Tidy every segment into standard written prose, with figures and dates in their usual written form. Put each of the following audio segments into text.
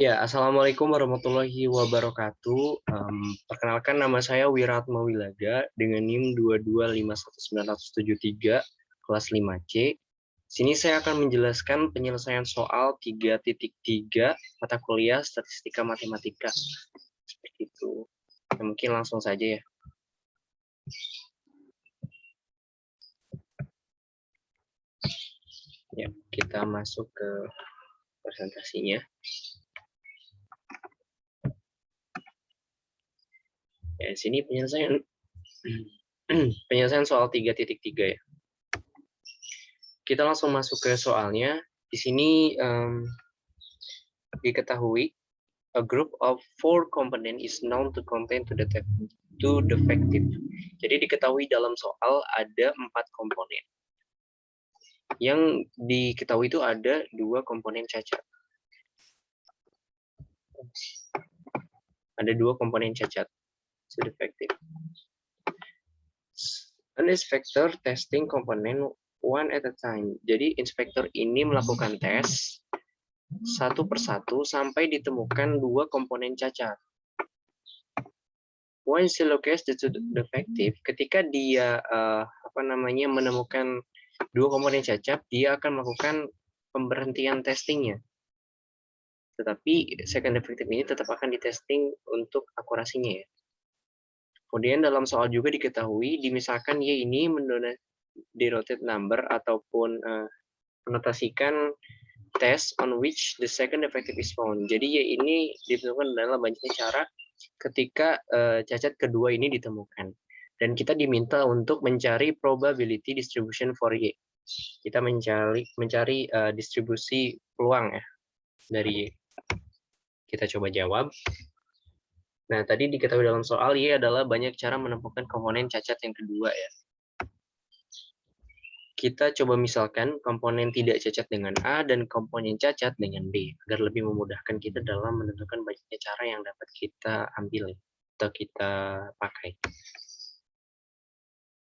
Ya, assalamualaikum warahmatullahi wabarakatuh. Perkenalkan nama saya Wiratma Wilaga dengan NIM 2251973 kelas 5C. Sini saya akan menjelaskan penyelesaian soal 3.3 mata kuliah Statistika Matematika. Seperti itu. Ya, mungkin langsung saja ya. Ya, kita masuk ke presentasinya. Ya, sini penyelesaian soal 3.3 ya. Kita langsung masuk ke soalnya. Di sini diketahui a group of 4 component is known to contain to defective. Jadi diketahui dalam soal ada 4 komponen. Yang diketahui itu ada 2 komponen cacat. Ada 2 komponen cacat. So defective. An inspector testing component one at a time. Jadi inspektor ini melakukan tes satu persatu sampai ditemukan 2 komponen cacat. Once he locates the defective, ketika dia menemukan 2 komponen cacat, dia akan melakukan pemberhentian testingnya. Tetapi second defective ini tetap akan ditesting untuk akurasinya ya. Kemudian dalam soal juga diketahui, misalkan Y ini denoted number ataupun menotasikan test on which the second defective is found. Jadi Y ini ditentukan dalam banyaknya cara ketika cacat kedua ini ditemukan. Dan kita diminta untuk mencari probability distribution for Y. Kita mencari distribusi peluang ya dari Y. Kita coba jawab. Nah, tadi diketahui dalam soal Y adalah banyak cara menemukan komponen cacat yang kedua ya. Kita coba misalkan komponen tidak cacat dengan A dan komponen cacat dengan B, agar lebih memudahkan kita dalam menentukan banyaknya cara yang dapat kita ambil atau kita pakai.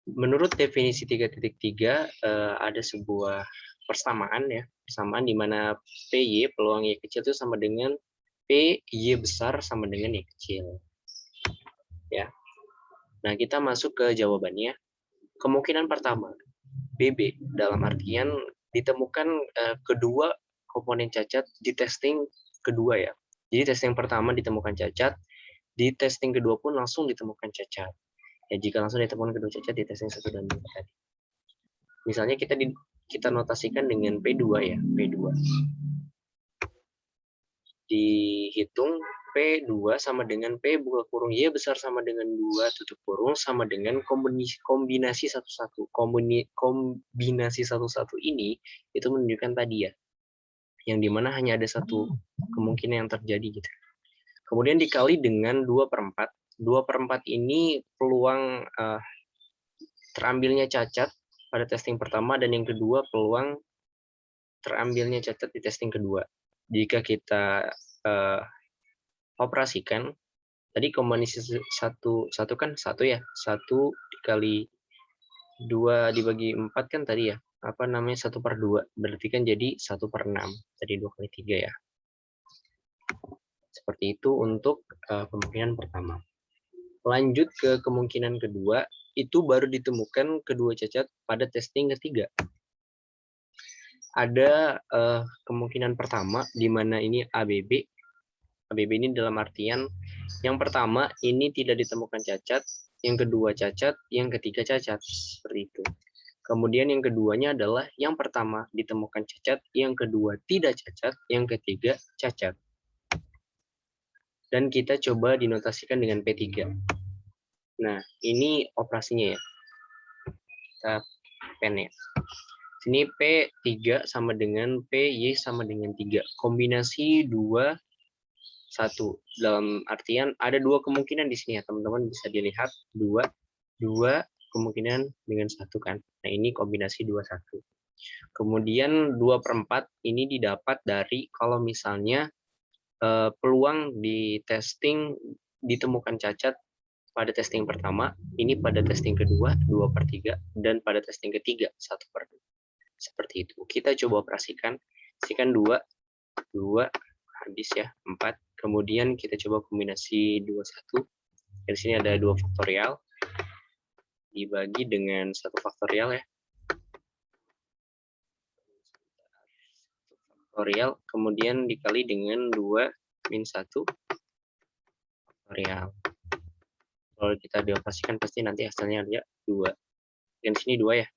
Menurut definisi 3.3 ada sebuah persamaan ya, persamaan di mana PY peluang Y kecil itu sama dengan PY besar sama dengan Y kecil. Ya. Nah, kita masuk ke jawabannya. Kemungkinan pertama, BB dalam artian ditemukan kedua komponen cacat di testing kedua ya. Jadi testing pertama ditemukan cacat, di testing kedua pun langsung ditemukan cacat. Ya, jika langsung ditemukan kedua cacat di testing 1 dan 2 tadi. Misalnya kita notasikan dengan P2 ya, P2. Dihitung P2 sama dengan P buka kurung Y besar sama dengan 2 tutup kurung sama dengan kombinasi satu-satu. Kombinasi satu-satu ini itu menunjukkan tadi ya, yang dimana hanya ada satu kemungkinan yang terjadi gitu. Kemudian dikali dengan 2/4. 2/4 ini peluang terambilnya cacat pada testing pertama dan yang kedua peluang terambilnya cacat di testing kedua. Jika kita operasikan, tadi kombinasi satu kan 1 ya, 1 dikali 2 dibagi 4 kan tadi ya, 1/2, berarti kan jadi 1/6, tadi 2 kali 3 ya. Seperti itu untuk kemungkinan pertama. Lanjut ke kemungkinan kedua, itu baru ditemukan kedua cacat pada testing ketiga. Ada kemungkinan pertama, di mana ini ABB. ABB ini dalam artian yang pertama ini tidak ditemukan cacat, yang kedua cacat, yang ketiga cacat. Seperti itu. Kemudian yang keduanya adalah yang pertama ditemukan cacat, yang kedua tidak cacat, yang ketiga cacat. Dan kita coba dinotasikan dengan P3. Nah, ini operasinya ya. Kita pen ya. Sini P3 sama dengan PY sama dengan 3. Kombinasi 2, 1. Dalam artian ada 2 kemungkinan di sini ya, teman-teman bisa dilihat. 2 kemungkinan dengan 1 kan. Nah, ini kombinasi 2, 1. Kemudian 2/4 ini didapat dari kalau misalnya peluang di testing ditemukan cacat pada testing pertama, ini pada testing kedua 2/3, dan pada testing ketiga 1/2. Seperti itu. Kita coba operasikan. Operasikan 2. habis ya, 4. Kemudian kita coba kombinasi 21. Di sini ada 2 faktorial dibagi dengan 1 faktorial ya. Faktorial kemudian dikali dengan 2 min 1 faktorial. Kalau kita dioperasikan pasti nanti hasilnya ada 2. Dan sini 2 ya.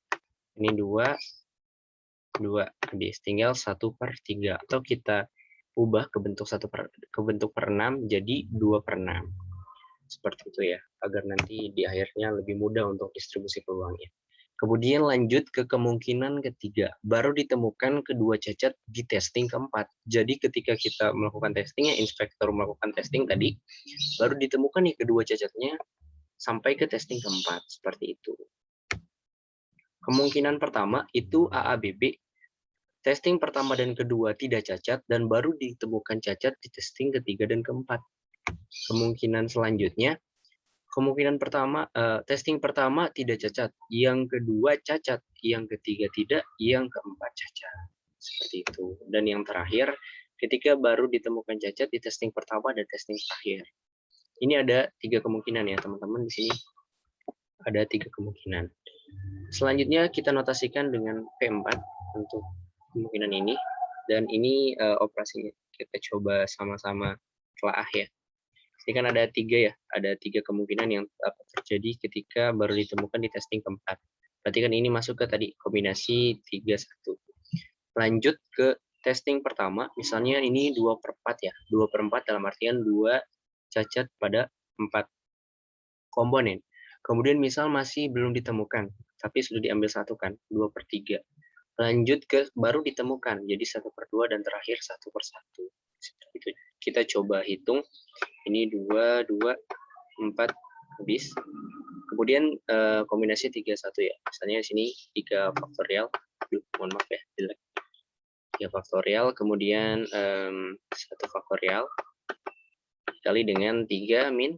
Ini 2 habis. Tinggal 1/3 atau kita ubah ke bentuk 1/6 jadi 2/6. Seperti itu ya, agar nanti di akhirnya lebih mudah untuk distribusi peluangnya. Kemudian lanjut ke kemungkinan ketiga, baru ditemukan kedua cacat di testing keempat. Jadi ketika kita melakukan testingnya, inspektor melakukan testing tadi, baru ditemukan nih kedua cacatnya sampai ke testing keempat, seperti itu. Kemungkinan pertama itu AABB, testing pertama dan kedua tidak cacat, dan baru ditemukan cacat di testing ketiga dan keempat. Kemungkinan selanjutnya, testing pertama tidak cacat, yang kedua cacat, yang ketiga tidak, yang keempat cacat. Seperti itu. Dan yang terakhir, ketika baru ditemukan cacat di testing pertama dan testing terakhir. Ini ada 3 kemungkinan ya teman-teman di sini. Ada 3 kemungkinan. Selanjutnya kita notasikan dengan P4 untuk kemungkinan ini. Dan ini operasinya. Kita coba sama-sama telaah ya. Ini kan ada 3 ya, ada 3 kemungkinan yang dapat terjadi ketika baru ditemukan di testing keempat. Berarti kan ini masuk ke tadi kombinasi 3-1. Lanjut ke testing pertama, misalnya ini 2/4 ya, 2/4 dalam artian 2 cacat pada 4 komponen. Kemudian misal masih belum ditemukan, tapi sudah diambil 1 kan, 2/3. Lanjut ke baru ditemukan, jadi 1/2 dan terakhir 1/1. Seperti itu. Kita coba hitung. Ini 2, 4 habis. Kemudian kombinasi 3-1 ya. Misalnya sini 3 faktorial. Mohon maaf ya, jelek. 3 faktorial, kemudian 1 faktorial dikali dengan 3 min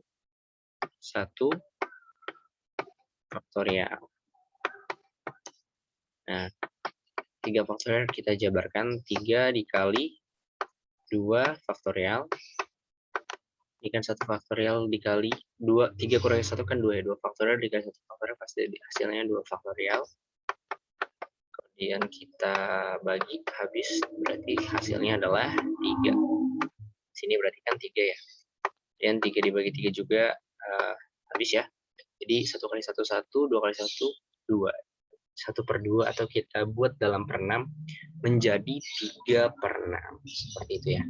1 faktorial. Nah, 3 faktorial kita jabarkan, 3 dikali 2 faktorial. Ini kan 1 faktorial dikali 2, 3 kurangi 1 kan 2 ya, 2 faktorial dikali 1 faktorial pasti hasilnya 2 faktorial. Kemudian kita bagi habis, berarti hasilnya adalah 3. Sini berarti kan 3 ya. Dan 3 dibagi 3 juga habis ya. Jadi 1 kali 1, 1, 2 kali 1, 2. 1/2 atau kita buat dalam per 6 menjadi 3/6. Seperti itu ya.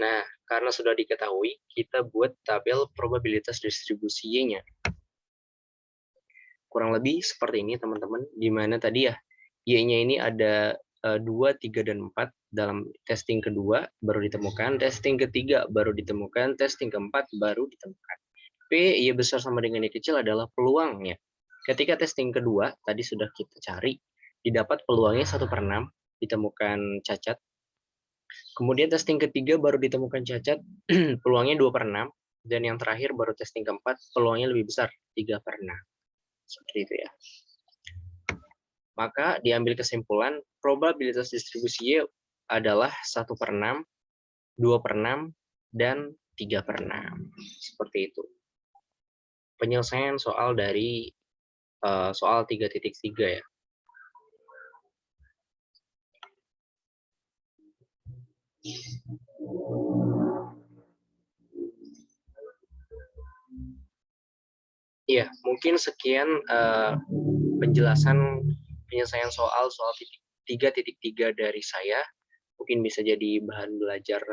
Nah, karena sudah diketahui, kita buat tabel probabilitas distribusi Y-nya. Kurang lebih seperti ini, teman-teman. Di mana tadi ya, Y-nya ini ada 2, 3, dan 4 dalam testing kedua baru ditemukan, testing ketiga baru ditemukan, testing keempat baru ditemukan. P, Y besar sama dengan Y kecil adalah peluangnya. Ketika testing kedua, tadi sudah kita cari, didapat peluangnya 1/6, ditemukan cacat. Kemudian testing ketiga baru ditemukan cacat, peluangnya 2/6, dan yang terakhir baru testing keempat, peluangnya lebih besar, 3/6. Seperti itu ya. Maka diambil kesimpulan, probabilitas distribusi Y adalah 1/6, 2/6, dan 3/6. Seperti itu. Penyelesaian soal dari soal 3.3 ya. Iya, mungkin sekian penjelasan penyelesaian soal 3.3 dari saya. Mungkin bisa jadi bahan belajar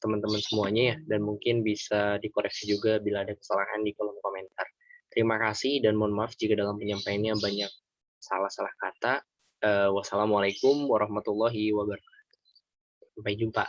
teman-teman semuanya ya, dan mungkin bisa dikoreksi juga bila ada kesalahan di kolom komentar. Terima kasih dan mohon maaf jika dalam penyampaiannya banyak salah-salah kata. Wassalamualaikum warahmatullahi wabarakatuh. Sampai jumpa.